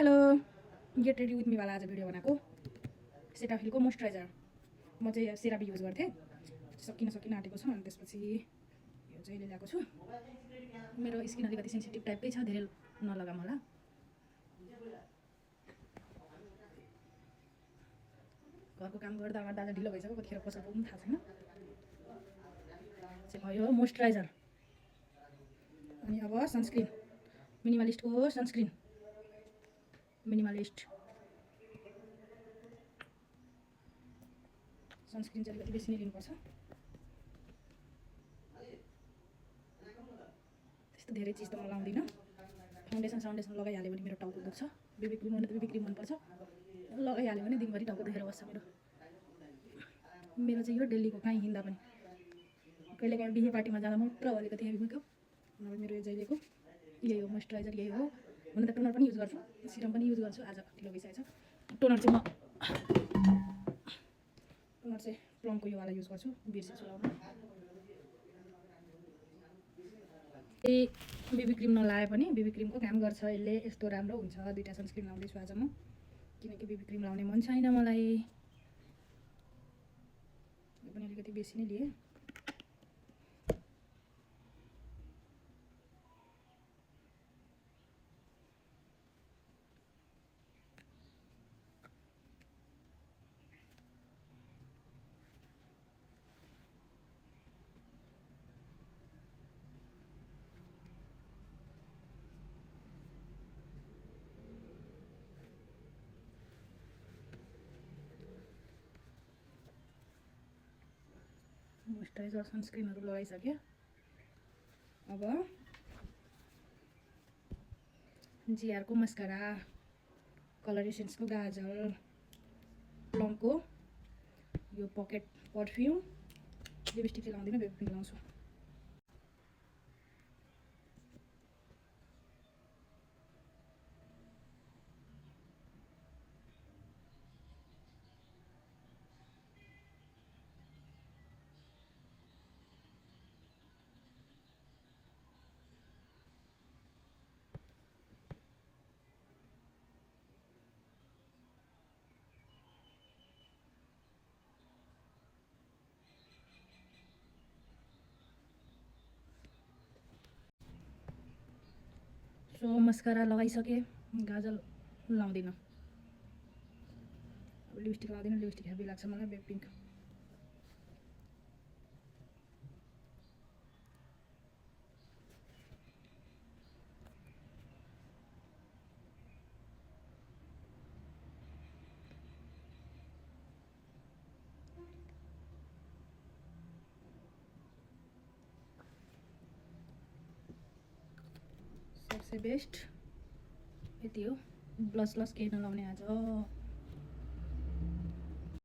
hello get ready with मीवाला आज video बनाएको सेटाफिलको moisturiser म चाहिँ सेराबी युज गर्थेँ सकिन आँटेको छ अनि त्यसपछि यो चाहिँ ल्याएको छु मेरो स्किन अलिकति सेन्सिटिभ टाइपकै छ धेरै नलगाम होला घरको काम गर्दा गर्दा ढिलो भइसक्यो कतिखेर पसल पुग्नु थाहा छैन चाहिँ भयो मोइस्चराइजर अनि अब सनस्क्रिन मिनिमलिस्टको सनस्क्रिन मिनिमलिस्ट सनस्क्रिन चाहिँ अलिकति बेसी नै लिनुपर्छ त्यस्तो धेरै चिज त म लाउँदिनँ फाउन्डेसन लगाइहाल्यो भने मेरो टाउको दुख्छ बेबी क्रिम भने त बेबी क्रिम मनपर्छ लगाइहाल्यो भने दिनभरि टाउको दुखेर बस्छ मेरो चाहिँ यो डेलीको कहीँ हिँड्दा पनि कहिले काहीँ बिहे पार्टीमा जाँदा मात्र अलिकति हेभी मेकअप नभए मेरो यो जहिलेको यही हो मोइस्चराइजर यही हो हुन त टोनर पनि युज गर्छु सिरम पनि युज गर्छु आज ढिलो भइसकेको छ टोनर चाहिँ प्लमको यो वाला युज गर्छु बिर्सेछु लाउन बेबी क्रिम नलाए पनि बेबी क्रिमको काम गर्छ यसले यस्तो राम्रो हुन्छ दुईवटा सनस्क्रिन लाउँदैछु आज म किनकि बेबी क्रिम लाउने मन छैन मलाई यो पनि अलिकति बेसी नै लिएँ मोइस्चराइजर सनस्क्रिनहरु लगाइसकेँ अब जिआरको मस्कारा कलर एसेन्सको गाजल प्लमको यो पकेट परफ्युम लिपस्टिक चाहिँ लाउँदिनँ बेबी पिङ्क लाउँछु सो मस्कारा लगाइसकेँ गाजल लाउँदिनँ अब लिपस्टिक लाउँदिनँ लिपस्टिक हेभी लाग्छ मलाई बेबी पिङ्क सबसे बेस्ट यति हो ब्लस केही नलाउने आज